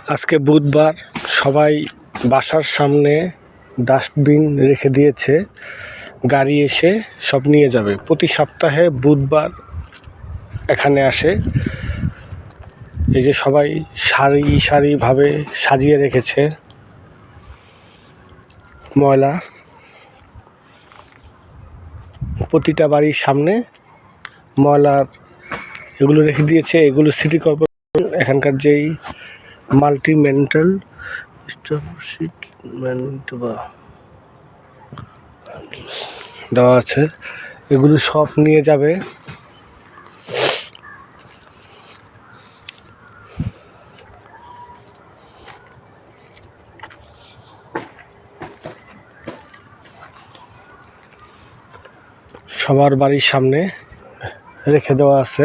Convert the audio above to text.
আজকে বুধবার, সবাই বাসার সামনে ডাস্টবিন রেখে দিয়েছে। গাড়ি এসে সব নিয়ে যাবে। প্রতি সপ্তাহে বুধবার এখানে আসে। এই যে সবাই সারিভাবে সাজিয়ে রেখেছে ময়লা। প্রতিটা বাড়ির সামনে ময়লার এগুলো রেখে দিয়েছে। এগুলো সিটি কর্পোরেশন এখানকার যেই মাল্টিমেন্টাল দেওয়া আছে, এগুলো সব নিয়ে যাবে। সবার বাড়ির সামনে রেখে দেওয়া আছে।